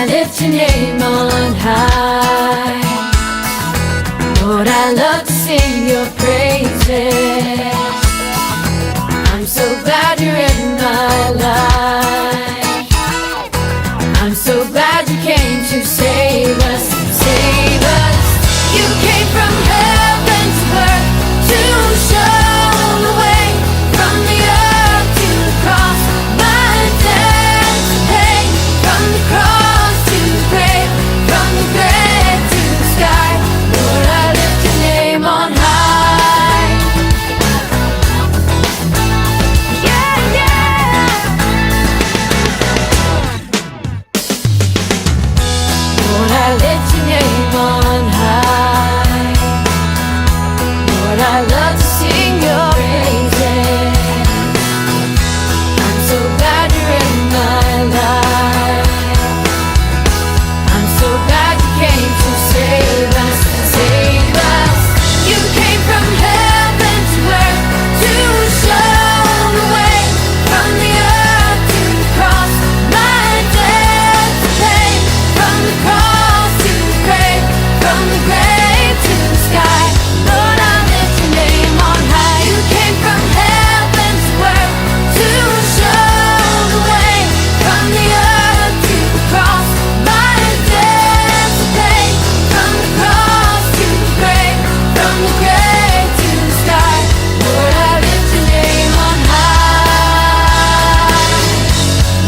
I lift your name on high. Lord, I love to sing your praises. I'm so glad you're in my life. I'm so glad you came to save us, save us. You came from heaven to earth to show the way, from the earth to the cross, my debt to pay, from the cross to the grave, from the grave to the sky. Lord, I lift your name on high. Yeah, yeah. Lord, I lift your name on high. Lord, I love to sing your praises. I'm so glad you're in my life. I'm so glad you came to save us, save us. You came from heaven to earth to show the way, from the earth to the cross, my debt to pay, from the cross to the grave, from the grave to the sky. Lord, I lift your name on high. You came from heaven to earth to show the way, from the earth to the cross, my debt to pay, from the cross to the grave, from the grave to the sky. Lord, I lift your name on high.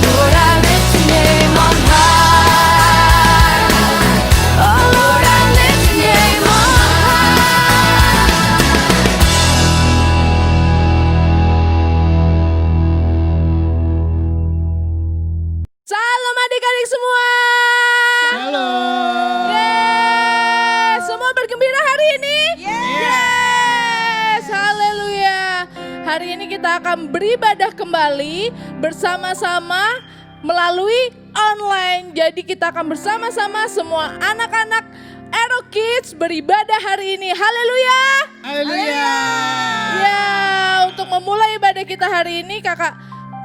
Lord, I lift your name on high. Oh Lord, I lift your name on high. Salam adik-adik semua. Shalom. Yes, semua bergembira hari ini. Yes, haleluya. Hari ini kita akan beribadah kembali bersama-sama melalui online. Jadi kita akan bersama-sama semua anak-anak Aero Kids beribadah hari ini. Haleluya. Haleluya. Ya, untuk memulai ibadah kita hari ini kakak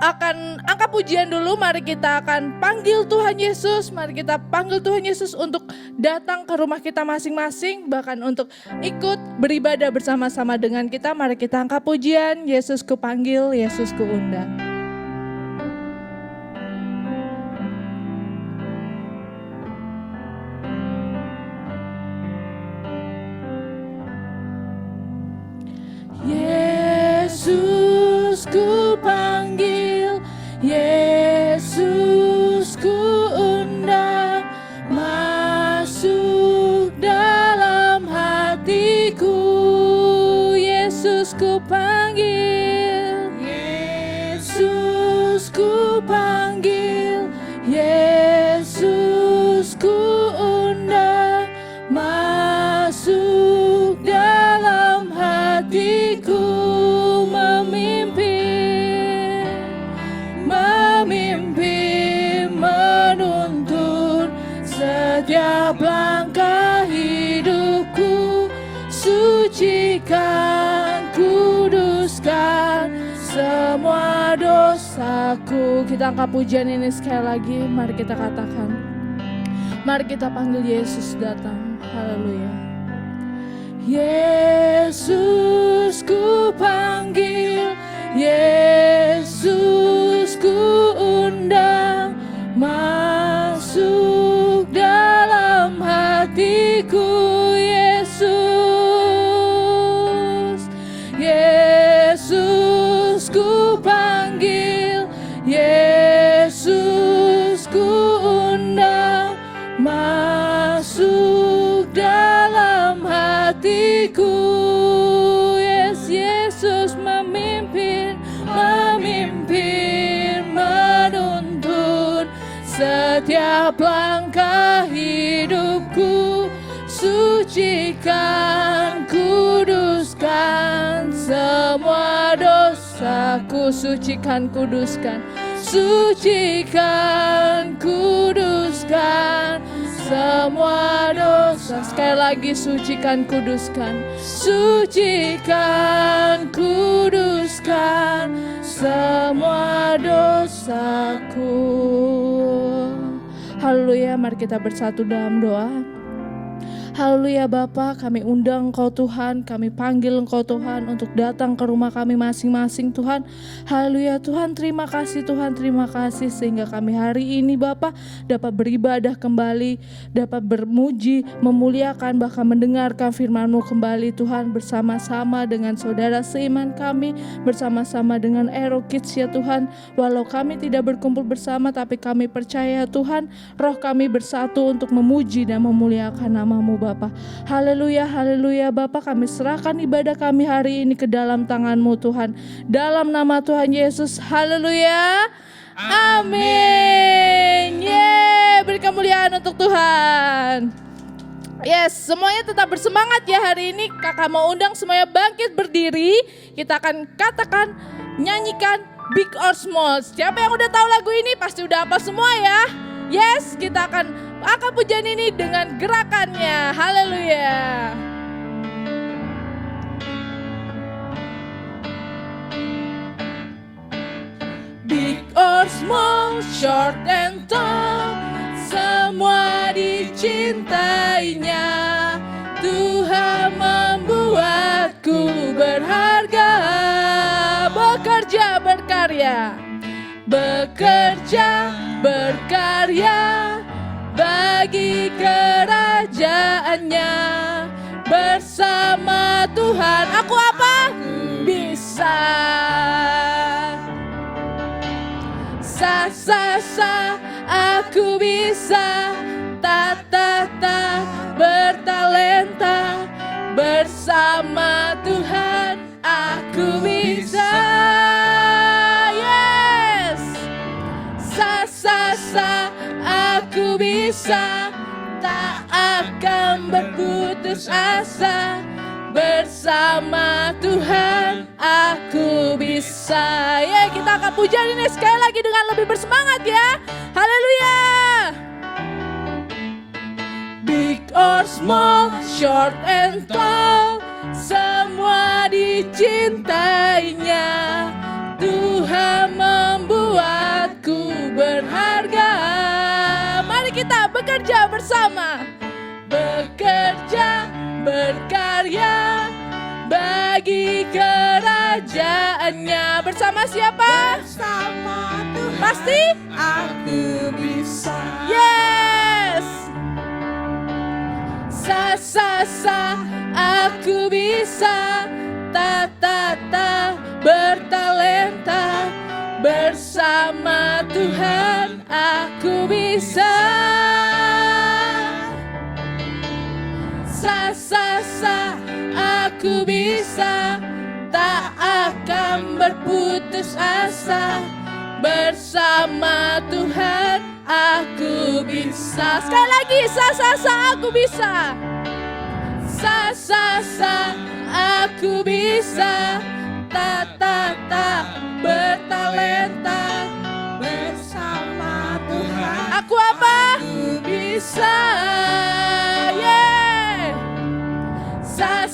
akan angkat pujian dulu. Mari kita akan panggil Tuhan Yesus. Mari kita panggil Tuhan Yesus untuk datang ke rumah kita masing-masing, bahkan untuk ikut beribadah bersama-sama dengan kita. Mari kita angkat pujian. Yesus ku panggil, Yesus ku undang. Yesus ku panggil, Yesus ku undang, masuk dalam hatiku. Yesus ku panggil, Yesus ku panggil, Yesus ku undang, masuk dalam hatiku. Memimpin, menuntun setiap langkah hidupku. Sucikan, kuduskan semua dosaku. Kita angkat pujian ini sekali lagi. Mari kita katakan, mari kita panggil Yesus datang. Haleluya. Yesus ku panggil, Yesus ku undang, masuk dalam hatiku. Yesus, Yesus ku panggil, Yesus ku undang, masuk dalam hatiku. Yes, Yesus memimpin, menuntun setiap langkah hidupku. Sucikan, kuduskan semua dosaku. Sucikan, kuduskan, sucikan, kuduskan semua dosa. Sekali lagi, sucikan, kuduskan, sucikan, kuduskan semua dosaku. Haleluya, mari kita bersatu dalam doa. Haleluya Bapa, kami undang Engkau Tuhan, kami panggil Engkau Tuhan untuk datang ke rumah kami masing-masing Tuhan. Haleluya Tuhan, terima kasih Tuhan, terima kasih sehingga kami hari ini Bapa dapat beribadah kembali, dapat bermuji, memuliakan, bahkan mendengarkan firman-Mu kembali Tuhan, bersama-sama dengan saudara seiman kami, bersama-sama dengan Aero Kids ya Tuhan. Walau kami tidak berkumpul bersama, tapi kami percaya Tuhan, roh kami bersatu untuk memuji dan memuliakan nama-Mu Bapa. Haleluya, haleluya Bapa, kami serahkan ibadah kami hari ini ke dalam tangan-Mu Tuhan. Dalam nama Tuhan Yesus, haleluya. Amin. Beri kemuliaan untuk Tuhan. Yes, semuanya tetap bersemangat ya hari ini. Kakak mau undang semuanya bangkit berdiri. Kita akan katakan, nyanyikan Big or Small. Siapa yang udah tahu lagu ini pasti udah hafal semua ya. Yes, kita akan angkat pujian ini dengan gerakannya. Haleluya. Big or small, short and tall, semua dicintainya. Tuhan membuatku berharga, bekerja berkarya, bekerja berkarya bagi kerajaannya. Bersama Tuhan aku apa? Bisa. Sa aku bisa. Ta bertalenta. Bersama Tuhan aku bisa. Yes. Sa aku bisa. Tak akan berputus asa. Bersama Tuhan aku bisa. Ya, kita akan pujian ini sekali lagi dengan lebih bersemangat ya. Haleluya. Big or small, short and tall, semua dicintainya. Tuhan membuatku berharga. Mari kita bekerja bersama. Bekerja berkarya bagi kerajaannya. Bersama siapa? Bersama Tuhan. Pasti? Aku bisa. Yes. Sa aku bisa. Ta bertalenta. Bersama Tuhan aku bisa. Sa aku bisa. Tak akan berputus asa. Bersama Tuhan aku bisa. Sekali lagi, sa aku bisa. Sa aku bisa. Ta bertalenta. Bersama Tuhan Aku apa? aku Bisa. Yeah. Sa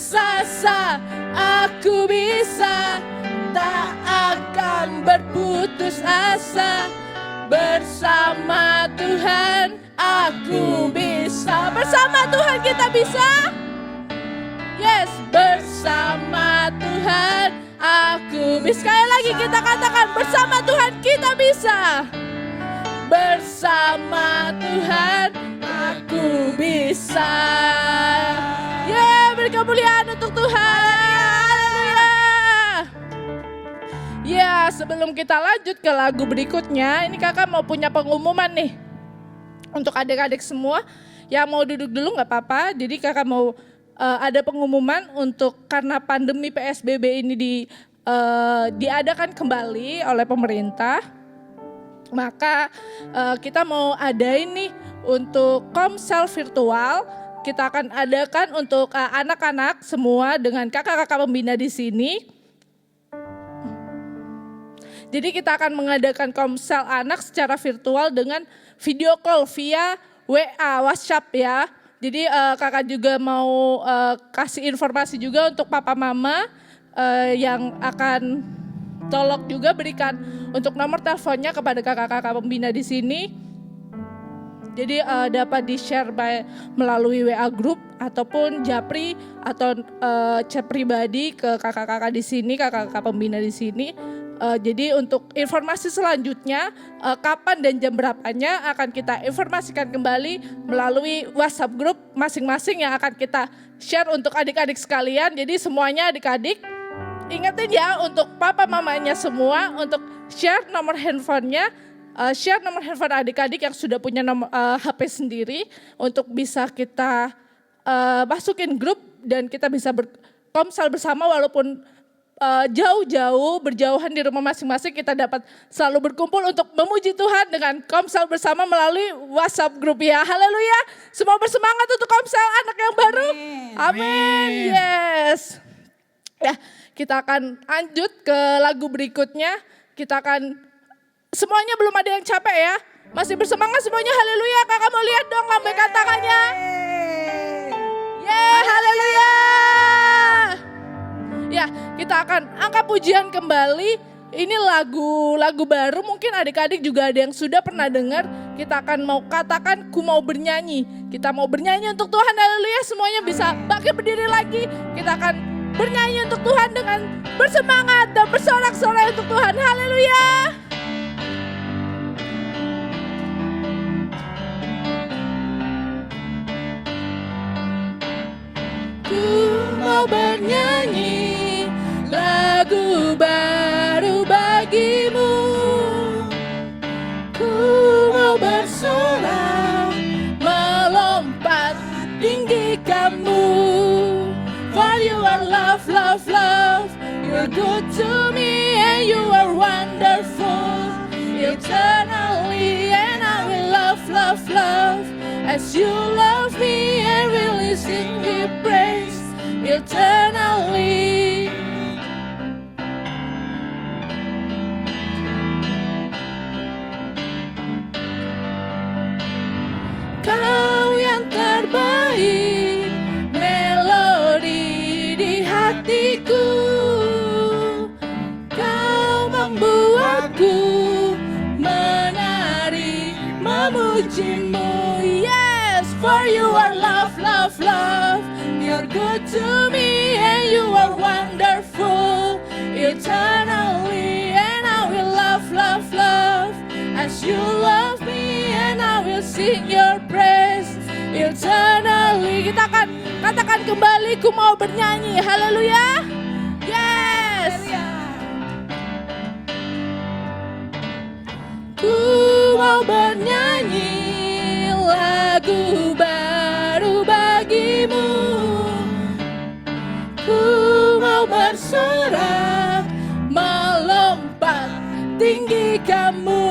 aku bisa. Tak akan berputus asa. Bersama Tuhan aku bisa. Bersama Tuhan kita bisa. Yes, bersama Tuhan aku bisa. Sekali lagi kita katakan, bersama Tuhan kita bisa. Bersama Tuhan aku bisa. Beri kemuliaan untuk Tuhan. Ya, sebelum kita lanjut ke lagu berikutnya, ini kakak mau punya pengumuman nih. Untuk adik-adik semua yang mau duduk dulu gak apa-apa. Jadi kakak mau ada pengumuman untuk karena pandemi PSBB ini diadakan kembali oleh pemerintah. Maka kita mau adain nih untuk komsel virtual. Kita akan adakan untuk anak-anak semua dengan kakak-kakak pembina di sini. Jadi kita akan mengadakan komsel anak secara virtual dengan video call via WA, WhatsApp ya. Jadi kakak juga mau kasih informasi juga untuk papa mama yang akan tolong juga berikan untuk nomor teleponnya kepada kakak-kakak pembina di sini. Jadi dapat di-share melalui WA group ataupun Japri atau chat pribadi ke kakak-kakak di sini, kakak-kakak pembina di sini. Jadi untuk informasi selanjutnya kapan dan jam berapanya akan kita informasikan kembali melalui WhatsApp group masing-masing yang akan kita share untuk adik-adik sekalian. Jadi semuanya adik-adik ingetin ya untuk papa mamanya semua untuk share nomor handphonenya. Share nomor handphone adik-adik yang sudah punya nomor HP sendiri untuk bisa kita masukin grup dan kita bisa berkomsel bersama walaupun jauh-jauh berjauhan di rumah masing-masing, kita dapat selalu berkumpul untuk memuji Tuhan dengan komsel bersama melalui WhatsApp grup ya. Haleluya. Semua bersemangat untuk komsel anak yang baru. Amin. Yes. Ya, kita akan lanjut ke lagu berikutnya. Kita akan semuanya belum ada yang capek ya. Masih bersemangat semuanya, haleluya. Kakak mau lihat dong lambaikan tangannya. Yeah, haleluya. Ya, kita akan angkat pujian kembali. Ini lagu baru, mungkin adik-adik juga ada yang sudah pernah dengar. Kita akan mau katakan, ku mau bernyanyi. Kita mau bernyanyi untuk Tuhan, haleluya. Semuanya bisa bangkit berdiri lagi. Kita akan bernyanyi untuk Tuhan dengan bersemangat dan bersorak-sorai untuk Tuhan, haleluya. Ku mau bernyanyi lagu baru bagimu. Ku mau bersorak melompat tinggi kamu. For you are love, love, love. You're good to me and you are wonderful. Eternally and I will love, love, love. As you love me and really sing your praise eternally. Kau yang terbaik, melodi di hatiku. Kau membuatku menari memujimu. For you are love, love, love. You're good to me and you are wonderful. Eternally and I will love, love, love. As you love me and I will sing your praise eternally. Kita akan katakan kembali, ku mau bernyanyi, haleluya. Yes. Ku mau bernyanyi lagu baru bagimu. Ku mau bersorak melompat tinggi kamu.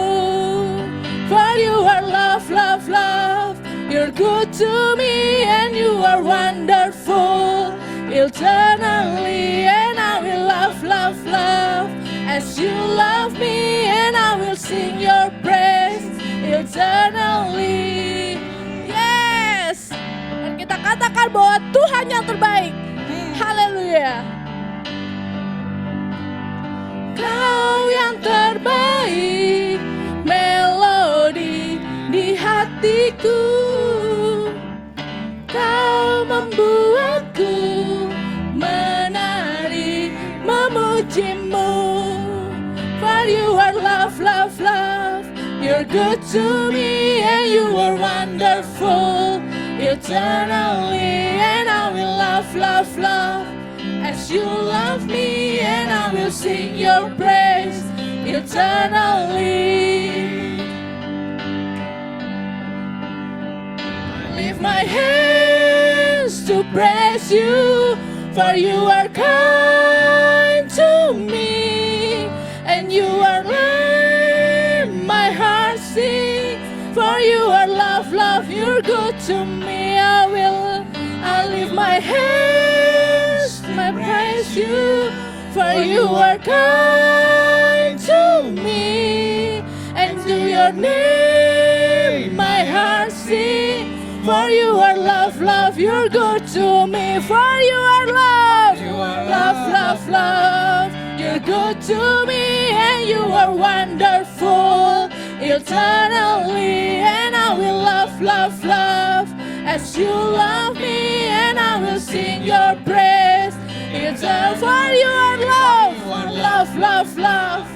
For you are love, love, love. You're good to me and you are wonderful. Eternally and I will love, love, love. As you love me and I will sing your praise eternally. Yes. Dan kita katakan bahwa Tuhan yang terbaik. Haleluya. Kau yang terbaik, melodi di hatiku. Kau membuatku menari memujimu. For you are love, love, love. You're good to me and you are wonderful. Eternally and I will love, love, love. As you love me and I will sing your praise eternally. Lift my hands to praise you, for you are kind to me and you are letting my heart sing. For you are love, love, you're good to me. I lift my hands, I praise you. For you are kind to me, and to your name my heart sing. For you are love, love, you're good to me. For you are love, love, love, love. You're good to me and you are wonderful. eternally, and I will love, love, love as you love me, and I will sing your praise. For you are love, love, love, love,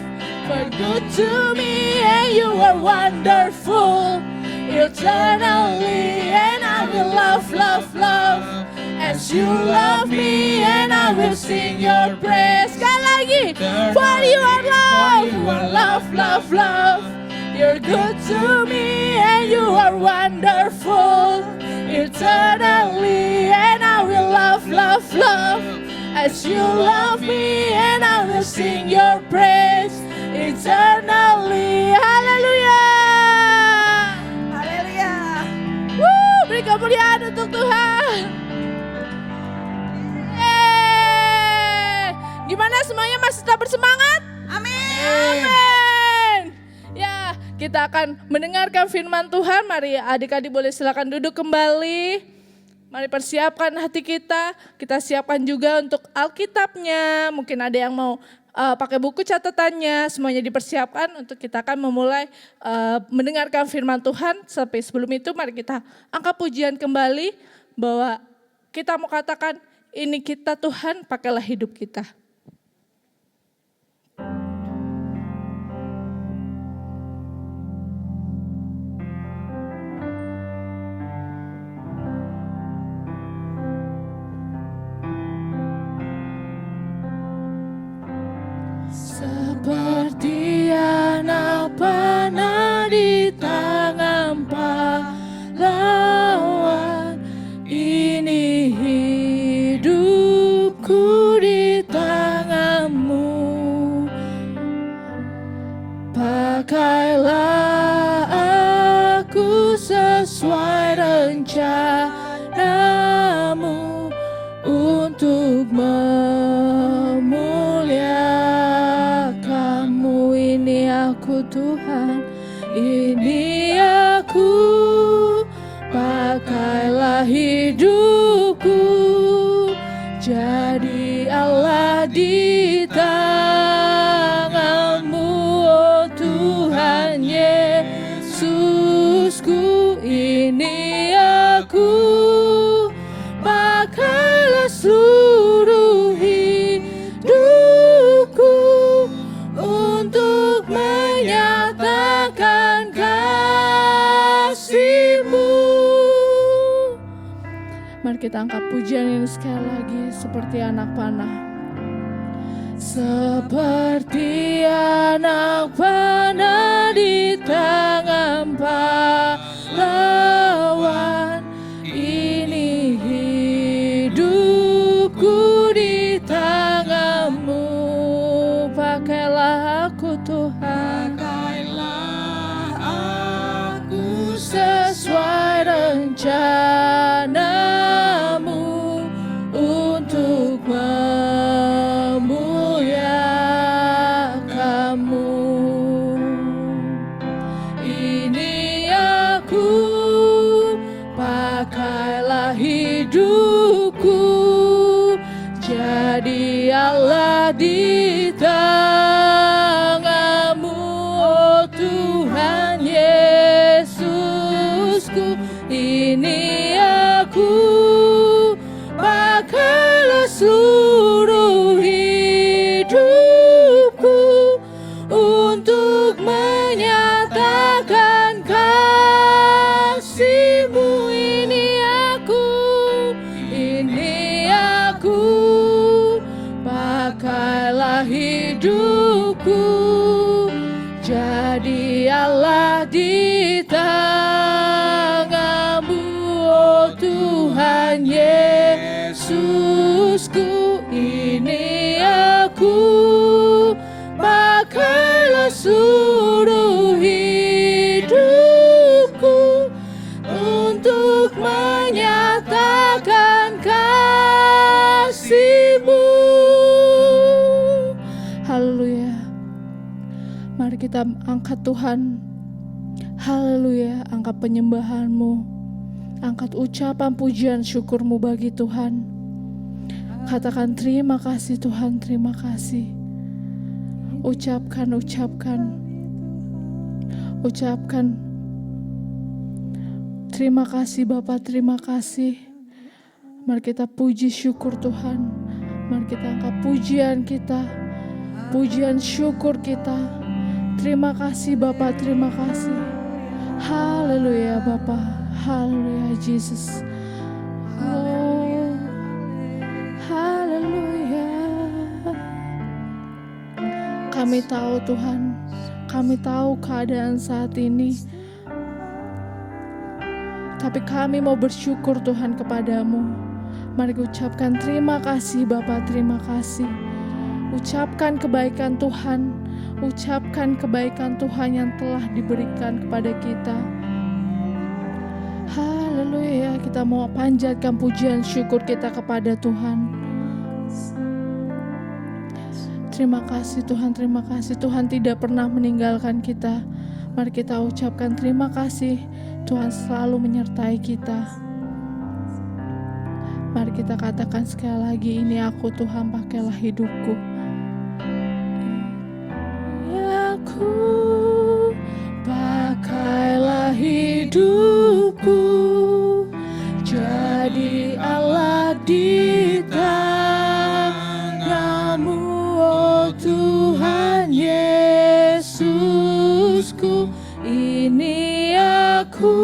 for good to me, and you are wonderful eternally, and I will love, love, love as you love me, and I will sing your praise. Sekali lagi, for you are love, love, love, love, you're good to me, and you are wonderful eternally, and I will love, love, love as you love me, and I will sing your praise eternally. Haleluya. Haleluya. Beri kemuliaan untuk Tuhan. Gimana semuanya, masih tetap bersemangat? Amin. Ya, kita akan mendengarkan firman Tuhan. Mari adik-adik boleh silakan duduk kembali. Mari persiapkan hati kita. Kita siapkan juga untuk Alkitabnya. Mungkin ada yang mau pakai buku catatannya. Semuanya dipersiapkan untuk kita akan memulai mendengarkan firman Tuhan. Sampai sebelum itu mari kita angkat pujian kembali. Bahwa kita mau katakan, ini kita Tuhan, pakailah hidup kita. Seperti anak panah di tangan pahlawan, ini hidupku di tanganmu. Pakailah aku sesuai rencanamu untuk memuliakanmu. Ini aku Tuhan, ini aku, pakailah hidupku jadi Allah di tanganmu, oh Tuhan Yesusku. Ini aku, pakailah seluruh hidupku untuk menyatakan kasih-Mu. Mari kita angkat pujian ini sekali lagi, seperti anak panah. Seperti anak panah di tangan pahlawan, ini hidupku di tanganmu. Pakailah aku Tuhan, Pakailah aku sesuai rencanamu untuk memuliakanmu. Ini aku, pakailah hidupku jadi Allah di tanganmu, oh Tuhan Yesusku. Ini aku, pakailah seluruh hidupku untuk menyatakan kasih-Mu. Ini aku, pakailah hidupku jadi Allah di tanganmu, oh Tuhan Yesusku. Ini aku, pakailah seluruh hidupku untuk menyatakan kasih-Mu. Haleluya. Mari kita angkat Tuhan. Haleluya, angkat penyembahan-Mu, angkat ucapan pujian syukur-Mu bagi Tuhan. Katakan terima kasih Tuhan, terima kasih. Ucapkan. Ucapkan terima kasih Bapa, terima kasih. Mari kita puji syukur Tuhan. Mari kita angkat pujian kita, pujian syukur kita. Terima kasih Bapa, terima kasih. Haleluya Bapa, haleluya Jesus. Oh, haleluya. Kami tahu Tuhan, kami tahu keadaan saat ini. Tapi kami mau bersyukur Tuhan kepadamu. Mari ucapkan terima kasih Bapa, terima kasih. Ucapkan kebaikan Tuhan. Ucapkan kebaikan Tuhan yang telah diberikan kepada kita. Haleluya, kita mau panjatkan pujian syukur kita kepada Tuhan. Terima kasih Tuhan, terima kasih. Tuhan tidak pernah meninggalkan kita. Mari kita ucapkan terima kasih. Tuhan selalu menyertai kita. Mari kita katakan sekali lagi, ini aku Tuhan, pakailah hidupku. Aku pakailah hidupku, jadi alat di tangan-Mu, oh Tuhan Yesusku. Ini aku,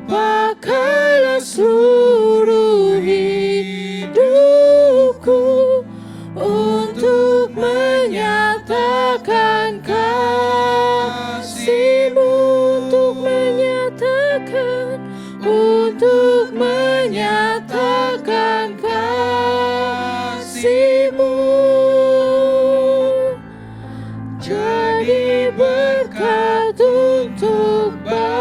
pakailah seluruh hidupku untuk menyatakan kasih-Mu, untuk menyatakan kasih-Mu. Jadi berkat untuk bangsaku.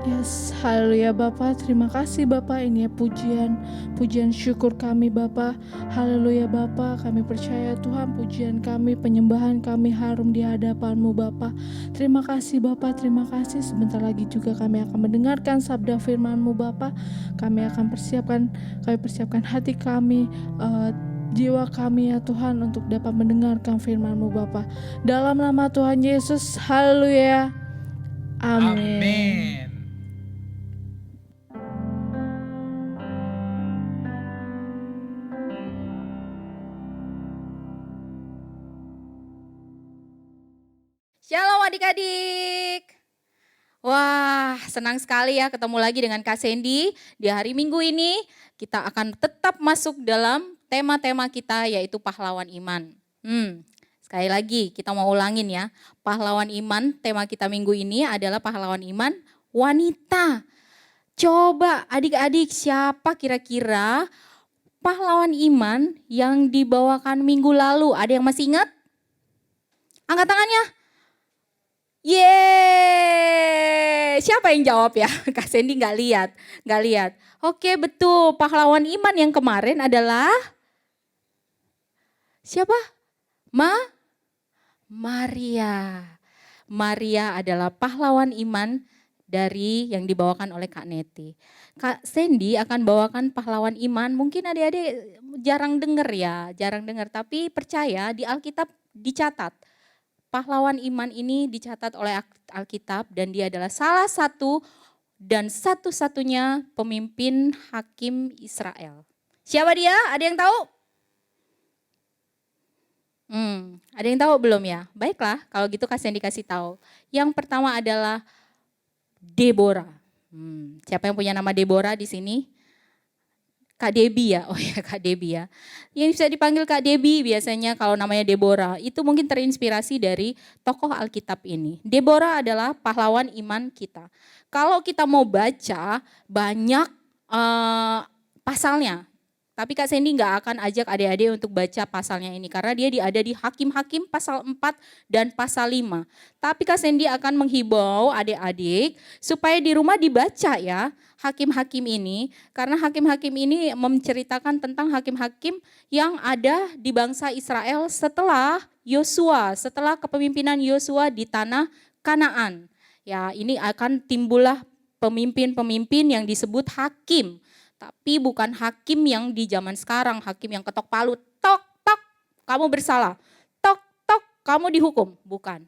Yes, haleluya Bapa, terima kasih Bapa. Ini ya pujian syukur kami Bapa. Haleluya Bapa, kami percaya Tuhan pujian kami, penyembahan kami harum di hadapan-Mu Bapa. Terima kasih Bapa, terima kasih. Sebentar lagi juga kami akan mendengarkan sabda firman-Mu Bapa. Kami akan persiapkan hati kami, jiwa kami ya Tuhan untuk dapat mendengarkan firman-Mu Bapa. Dalam nama Tuhan Yesus, haleluya. Amin. Amin. Shalom adik-adik. Wah, senang sekali ya ketemu lagi dengan Kak Sandy. Di hari Minggu ini kita akan tetap masuk dalam tema-tema kita yaitu pahlawan iman. Sekali lagi kita mau ulangin ya. Pahlawan iman, tema kita minggu ini adalah pahlawan iman wanita. Coba adik-adik, siapa kira-kira pahlawan iman yang dibawakan minggu lalu? Ada yang masih ingat? Angkat tangannya. Yeay, siapa yang jawab ya? Kak Sandy nggak lihat. Oke, betul. Pahlawan iman yang kemarin adalah siapa? Maria. Maria adalah pahlawan iman dari yang dibawakan oleh Kak Neti. Kak Sandy akan bawakan pahlawan iman. Mungkin adik-adik jarang dengar. Tapi percaya di Alkitab dicatat. Pahlawan iman ini dicatat oleh Alkitab dan dia adalah salah satu dan satu-satunya pemimpin hakim Israel. Siapa dia? Ada yang tahu? Ada yang tahu belum ya? Baiklah, kalau gitu Kak Sandy kasih tahu. Yang pertama adalah Deborah. Siapa yang punya nama Deborah di sini? Kak Debbie ya, oh ya Kak Debbie ya. Yang bisa dipanggil Kak Debbie biasanya kalau namanya Deborah, itu mungkin terinspirasi dari tokoh Alkitab ini. Deborah adalah pahlawan iman kita. Kalau kita mau baca banyak pasalnya, tapi Kak Sandy nggak akan ajak adik-adik untuk baca pasalnya ini karena dia ada di Hakim-Hakim pasal 4 dan pasal 5. Tapi Kak Sandy akan menghibau adik-adik supaya di rumah dibaca ya Hakim-Hakim ini. Karena Hakim-Hakim ini menceritakan tentang hakim-hakim yang ada di bangsa Israel setelah kepemimpinan Yosua di tanah Kanaan. Ya, ini akan timbullah pemimpin-pemimpin yang disebut hakim. Tapi bukan hakim yang di zaman sekarang, hakim yang ketok palu, tok, tok, kamu bersalah, tok, tok, kamu dihukum. Bukan.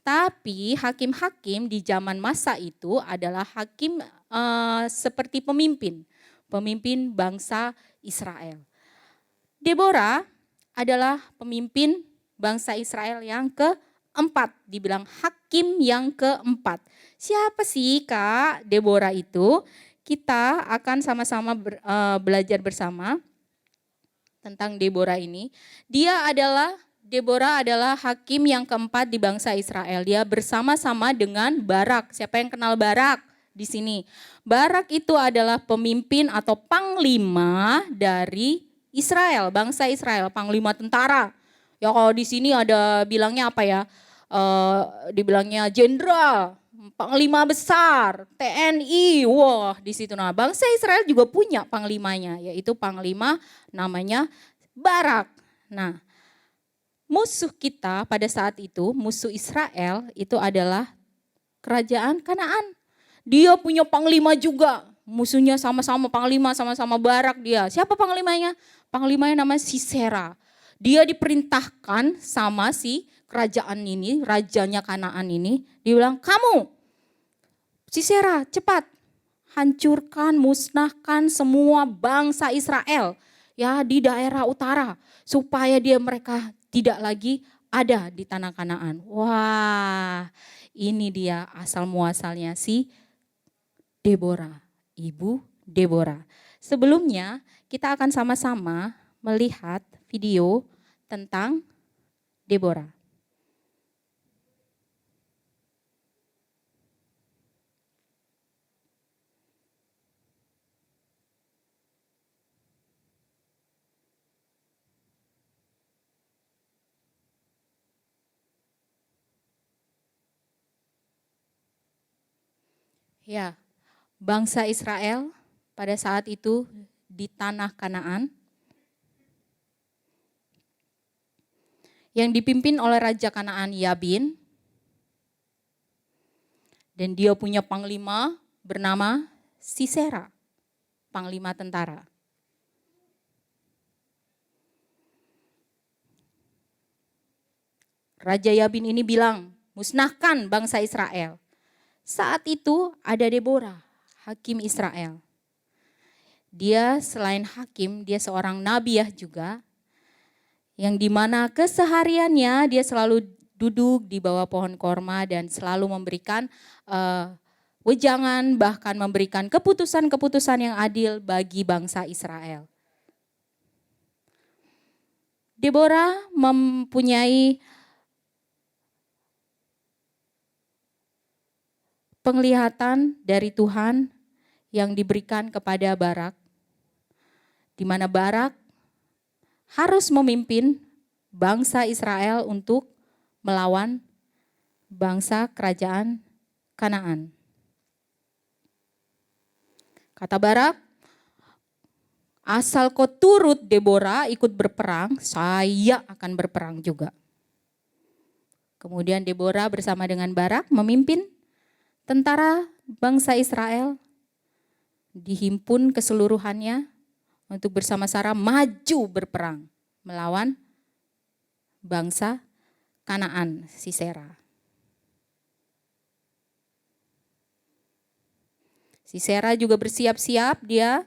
Tapi hakim-hakim di zaman masa itu adalah hakim seperti pemimpin bangsa Israel. Deborah adalah pemimpin bangsa Israel yang keempat, dibilang hakim yang keempat. Siapa sih Kak Deborah itu? Kita akan sama-sama belajar bersama tentang Deborah ini. Deborah adalah hakim yang keempat di bangsa Israel. Dia bersama-sama dengan Barak. Siapa yang kenal Barak di sini? Barak itu adalah pemimpin atau panglima dari Israel, bangsa Israel, panglima tentara. Ya kalau di sini ada bilangnya apa ya? Dibilangnya jenderal, panglima besar, TNI. Wah, di situ nah bangsa Israel juga punya panglimanya, yaitu panglima namanya Barak. Nah, musuh kita pada saat itu, musuh Israel itu adalah kerajaan Kanaan. Dia punya panglima juga. Musuhnya sama-sama panglima, sama-sama Barak dia. Siapa panglimanya? Panglimanya namanya Sisera. Dia diperintahkan sama si kerajaan ini, rajanya Kanaan ini. Dia bilang, kamu Sisera cepat hancurkan, musnahkan semua bangsa Israel ya di daerah utara. Supaya mereka tidak lagi ada di tanah Kanaan. Wah, ini dia asal muasalnya si Deborah. Ibu Deborah. Sebelumnya kita akan sama-sama melihat video tentang Deborah. Ya, bangsa Israel pada saat itu di tanah Kanaan yang dipimpin oleh Raja Kanaan Yabin, dan dia punya panglima bernama Sisera, panglima tentara. Raja Yabin ini bilang, musnahkan bangsa Israel. Saat itu ada Deborah, hakim Israel. Dia selain hakim, dia seorang nabiah juga, yang dimana kesehariannya dia selalu duduk di bawah pohon korma dan selalu memberikan wejangan, bahkan memberikan keputusan-keputusan yang adil bagi bangsa Israel. Deborah mempunyai penglihatan dari Tuhan yang diberikan kepada Barak, di mana Barak harus memimpin bangsa Israel untuk melawan bangsa kerajaan Kanaan. Kata Barak, asal kau turut Deborah ikut berperang, saya akan berperang juga. Kemudian Deborah bersama dengan Barak memimpin tentara bangsa Israel, dihimpun keseluruhannya untuk bersama-sama maju berperang melawan bangsa Kanaan, Sisera. Sisera juga bersiap-siap, dia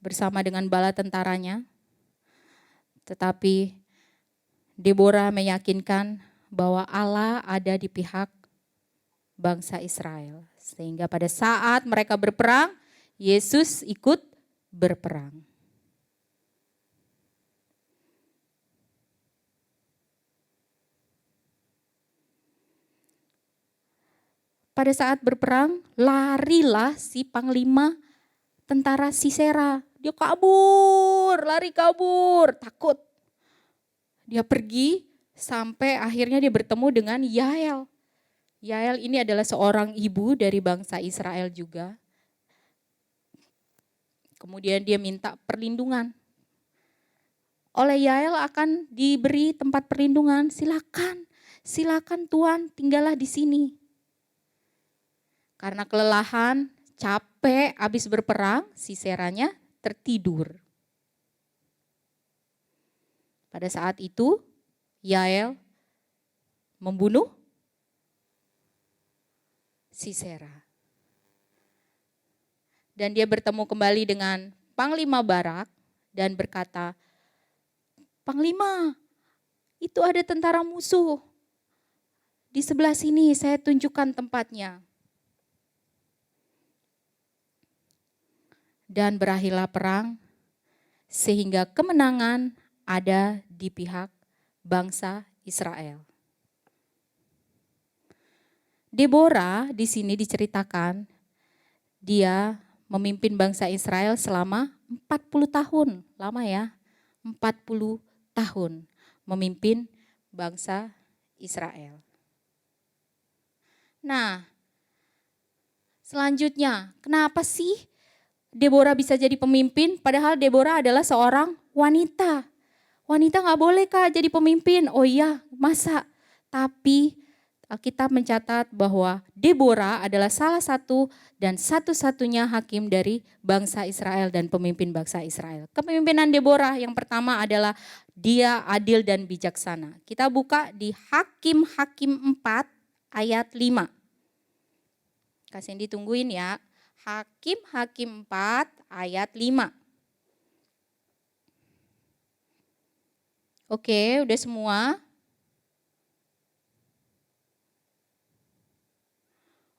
bersama dengan bala tentaranya. Tetapi Deborah meyakinkan bahwa Allah ada di pihak bangsa Israel. Sehingga pada saat mereka berperang, Yesus ikut berperang. Pada saat berperang, larilah si panglima tentara Sisera. Dia kabur, lari kabur, takut. Dia pergi sampai akhirnya dia bertemu dengan Yael. Yael ini adalah seorang ibu dari bangsa Israel juga. Kemudian dia minta perlindungan. Oleh Yael akan diberi tempat perlindungan, silakan Tuhan tinggallah di sini. Karena kelelahan, capek, habis berperang, Siseranya tertidur. Pada saat itu, Yael membunuh Sisera. Dan dia bertemu kembali dengan Panglima Barak dan berkata, "Panglima, itu ada tentara musuh. Di sebelah sini saya tunjukkan tempatnya." Dan berakhirlah perang sehingga kemenangan ada di pihak bangsa Israel. Deborah di sini diceritakan dia memimpin bangsa Israel selama 40 tahun. Lama ya, 40 tahun memimpin bangsa Israel. Nah, selanjutnya, kenapa sih Deborah bisa jadi pemimpin? Padahal Deborah adalah seorang wanita. Wanita gak boleh kah jadi pemimpin? Oh iya, masa? Tapi Alkitab mencatat bahwa Deborah adalah salah satu dan satu-satunya hakim dari bangsa Israel dan pemimpin bangsa Israel. Kepemimpinan Deborah yang pertama adalah dia adil dan bijaksana. Kita buka di Hakim-Hakim 4 ayat 5. Kasih ditungguin ya. Hakim-Hakim 4 ayat 5. Oke, udah semua?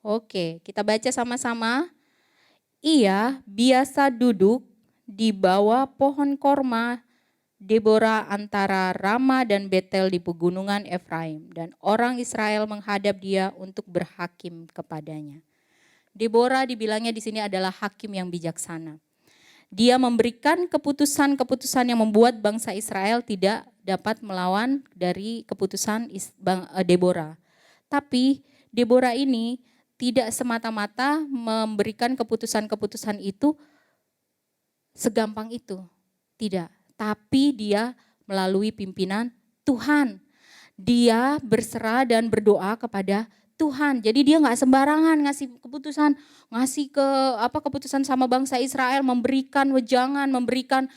Oke, kita baca sama-sama. Ia biasa duduk di bawah pohon korma Deborah antara Rama dan Betel di pegunungan Efraim. Dan orang Israel menghadap dia untuk berhakim kepadanya. Deborah dibilangnya di sini adalah hakim yang bijaksana. Dia memberikan keputusan-keputusan yang membuat bangsa Israel tidak dapat melawan dari keputusan Deborah. Tapi Deborah ini tidak semata-mata memberikan keputusan-keputusan itu segampang itu. Tidak, tapi dia melalui pimpinan Tuhan. Dia berserah dan berdoa kepada Tuhan. Jadi dia nggak sembarangan ngasih keputusan, keputusan sama bangsa Israel, memberikan wejangan, memberikan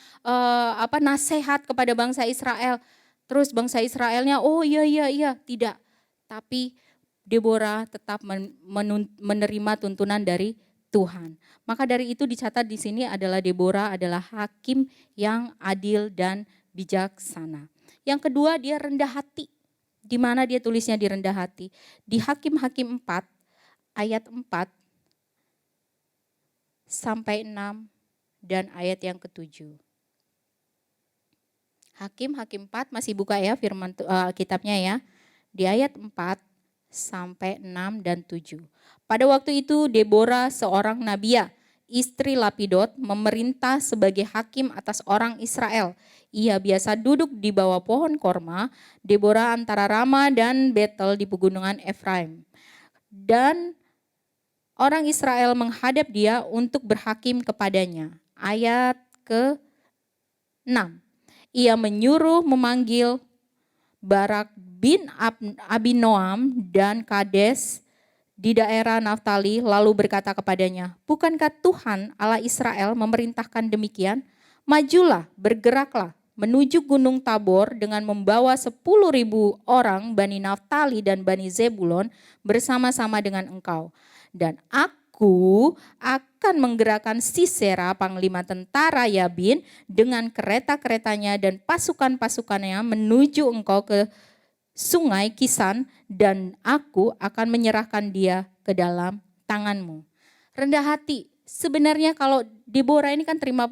nasihat kepada bangsa Israel. Terus bangsa Israelnya, oh iya, tidak. Tapi Deborah tetap menerima tuntunan dari Tuhan. Maka dari itu dicatat di sini adalah Deborah adalah hakim yang adil dan bijaksana. Yang kedua, dia rendah hati. Di mana dia tulisnya di rendah hati? Di Hakim-Hakim 4 ayat 4 sampai 6 dan ayat yang ke-7. Hakim-Hakim 4 masih buka ya firman kitabnya ya. Di ayat 4 sampai 6 dan 7. Pada waktu itu Deborah seorang nabiah, istri Lapidot, memerintah sebagai hakim atas orang Israel. Ia biasa duduk di bawah pohon korma, Deborah antara Rama dan Betel di pegunungan Efraim. Dan orang Israel menghadap dia untuk berhakim kepadanya. Ayat ke-6. Ia menyuruh memanggil Barak bin Abinoam dan Kades di daerah Naftali, lalu berkata kepadanya, bukankah Tuhan Allah Israel memerintahkan demikian? Majulah, bergeraklah menuju Gunung Tabor dengan membawa 10.000 orang Bani Naftali dan Bani Zebulon bersama-sama dengan engkau. Dan aku akan menggerakkan Sisera, panglima tentara Yabin, dengan kereta-keretanya dan pasukan-pasukannya menuju engkau ke Sungai Kisan, dan aku akan menyerahkan dia ke dalam tanganmu. Rendah hati. Sebenarnya kalau Deborah ini kan terima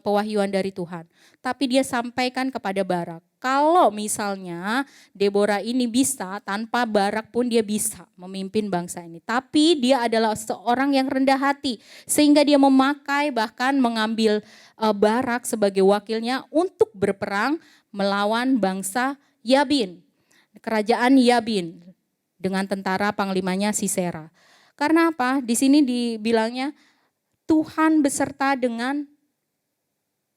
pewahyuan dari Tuhan. Tapi dia sampaikan kepada Barak. Kalau misalnya Deborah ini bisa, tanpa Barak pun dia bisa memimpin bangsa ini. Tapi dia adalah seorang yang rendah hati. Sehingga dia memakai bahkan mengambil Barak sebagai wakilnya untuk berperang melawan bangsa Yabin. Kerajaan Yabin dengan tentara panglimanya Sisera. Karena apa? Di sini dibilangnya Tuhan beserta dengan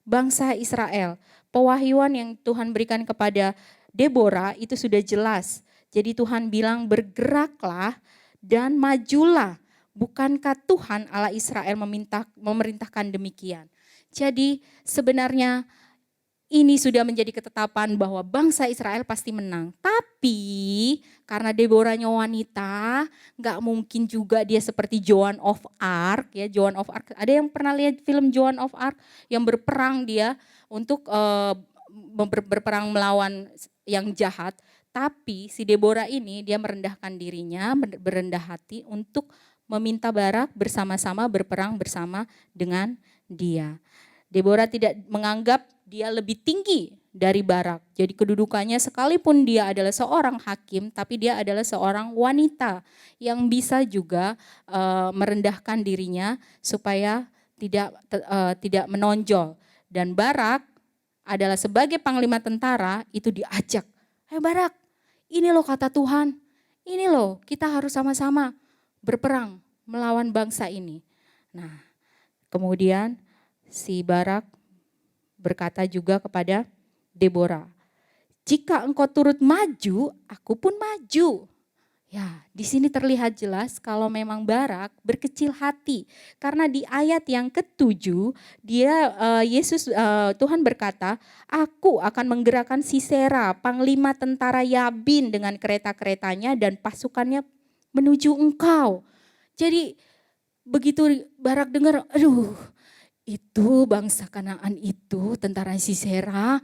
bangsa Israel. Pewahyuan yang Tuhan berikan kepada Deborah itu sudah jelas. Jadi Tuhan bilang bergeraklah dan majulah Bukankah Tuhan Allah Israel memerintahkan demikian? Jadi sebenarnya ini sudah menjadi ketetapan bahwa bangsa Israel pasti menang. Tapi karena Deborahnya wanita, gak mungkin juga dia seperti Joan of Arc. Ya, Joan of Arc. Ada yang pernah lihat film Joan of Arc? Yang berperang dia untuk berperang melawan yang jahat. Tapi si Deborah ini dia merendahkan dirinya, berendah hati untuk meminta Barak bersama-sama berperang bersama dengan dia. Deborah tidak menganggap dia lebih tinggi dari Barak. Jadi kedudukannya sekalipun dia adalah seorang hakim, tapi dia adalah seorang wanita yang bisa juga merendahkan dirinya supaya tidak menonjol. Dan Barak adalah sebagai panglima tentara itu diajak, "Hai Barak, ini loh kata Tuhan, ini loh kita harus sama-sama berperang melawan bangsa ini." Nah, kemudian si Barak berkata juga kepada Deborah, "Jika engkau turut maju, aku pun maju." Ya, di sini terlihat jelas kalau memang Barak berkecil hati. Karena di ayat yang ke-7, Tuhan berkata, "Aku akan menggerakkan Sisera, panglima tentara Yabin dengan kereta-keretanya dan pasukannya menuju engkau." Jadi begitu Barak dengar, aduh, itu bangsa Kanaan itu, tentara Sisera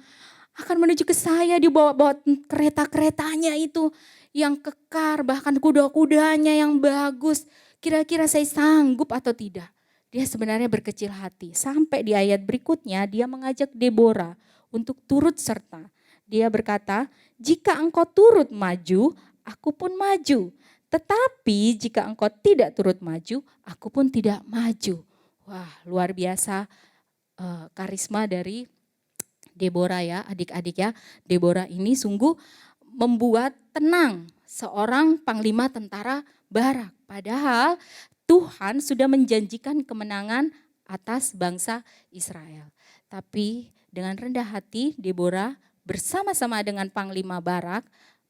akan menuju ke saya, dibawa kereta-keretanya itu yang kekar, bahkan kuda-kudanya yang bagus. Kira-kira saya sanggup atau tidak? Dia sebenarnya berkecil hati. Sampai di ayat berikutnya dia mengajak Deborah untuk turut serta. Dia berkata, "Jika engkau turut maju, aku pun maju. Tetapi jika engkau tidak turut maju, aku pun tidak maju." Wah, luar biasa karisma dari Deborah ya, adik-adik ya. Deborah ini sungguh membuat tenang seorang panglima tentara Barak. Padahal Tuhan sudah menjanjikan kemenangan atas bangsa Israel. Tapi dengan rendah hati Deborah bersama-sama dengan panglima Barak